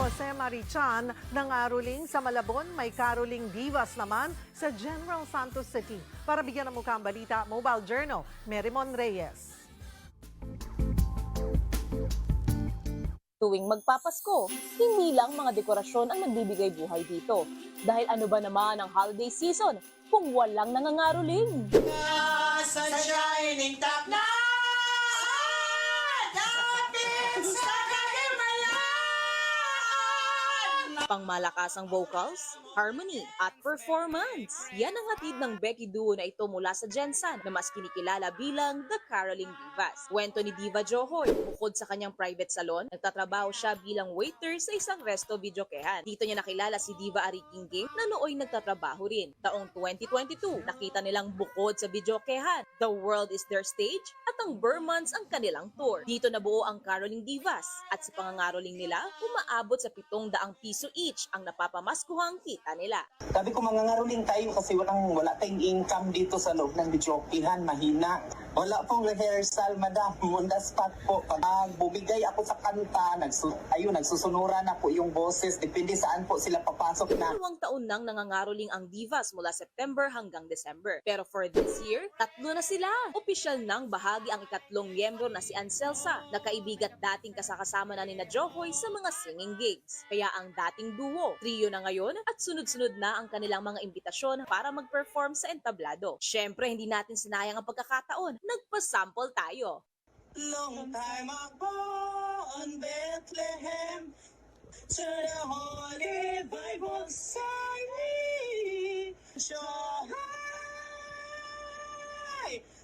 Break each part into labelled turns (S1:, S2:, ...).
S1: Jose Marichan ng Aruling sa Malabon, may Caroling Divas naman sa General Santos City. Para bigyan ng mukha ang balita, Mobile Journal, Merimon Reyes.
S2: Tuwing magpapasko, hindi lang mga dekorasyon ang nagbibigay buhay dito. Dahil ano ba naman ang holiday season kung walang nangangaroling?
S3: Sa shining top na dapit sa kagamayan.
S2: Pangmalakasang vocals, harmony, at performance. Yan ang hatid ng Becky Duo na ito mula sa Gensan na mas kinikilala bilang The Caroling Divas. Kwento ni Diva Johoy, bukod sa kanyang private salon, nagtatrabaho siya bilang waiter sa isang resto videokehan. Dito niya nakilala si Diva Ariking Game na nooy nagtatrabaho rin. Taong 2022, nakita nilang bukod sa videokehan, The World is their stage at ang Burmans ang kanilang tour. Dito nabuo ang Caroling Divas at sa pangangaroling nila, umaabot sa 700 piso each ang napapamaskuhang kita nila.
S3: Sabi ko mangangaroling tayo kasi wala tayong income dito sa loob ng videokihan, mahina. Wala pong rehearsal, madam. On the spot po. Pag bumigay ako sa kanta, nagsusunuran ako yung boses. Depende saan po sila papasok na.
S2: 2 taon nang nangangaroling ang Divas mula September hanggang December. Pero for this year, 3 na sila. Opisyal nang bahagi ang ikatlong miyembro na si Anselsa, na kaibigat dating kasakasama na ni Johoy sa mga singing gigs. Kaya ang dating duo, trio na ngayon at sunod-sunod na ang kanilang mga imbitasyon para mag-perform sa entablado. Syempre, hindi natin sinayang ang pagkakataon. Nagpasample tayo.
S3: Long time ago on Bethlehem, to the holy Bible sang we, show high,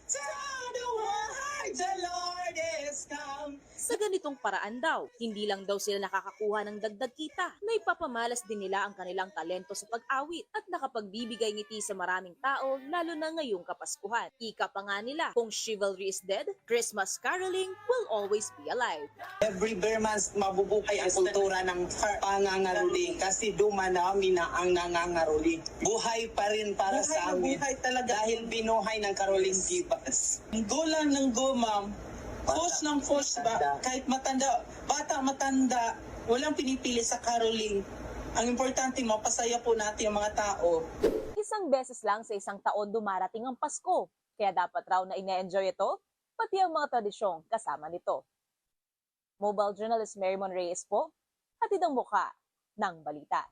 S3: tell the world the Lord is come.
S2: Sa ganitong paraan daw, hindi lang daw sila nakakakuha ng dagdag kita, naipapamalas din nila ang kanilang talento sa pag-awit at nakapagbibigay ngiti sa maraming tao lalo na ngayong Kapaskuhan. Ika pa nga nila, kung chivalry is dead, Christmas caroling will always be alive.
S3: Every Burmans mabubuhay ang kultura ng pangangaroling kasi dumanami na ang nangangaroling. Buhay pa rin para sa amin. Buhay talaga. Dahil binuhay ng Caroling Divas. Go lang ng go, ma'am. Force ng force ba? Kahit matanda, bata matanda, walang pinipili sa caroling. Ang importante, mapasaya po natin ang mga tao.
S2: Isang beses lang sa isang taon dumarating ang Pasko, kaya dapat raw na ine-enjoy ito, pati ang mga tradisyong kasama nito. Mobile journalist Merimon Reyes po, hatid ang mukha ng balita.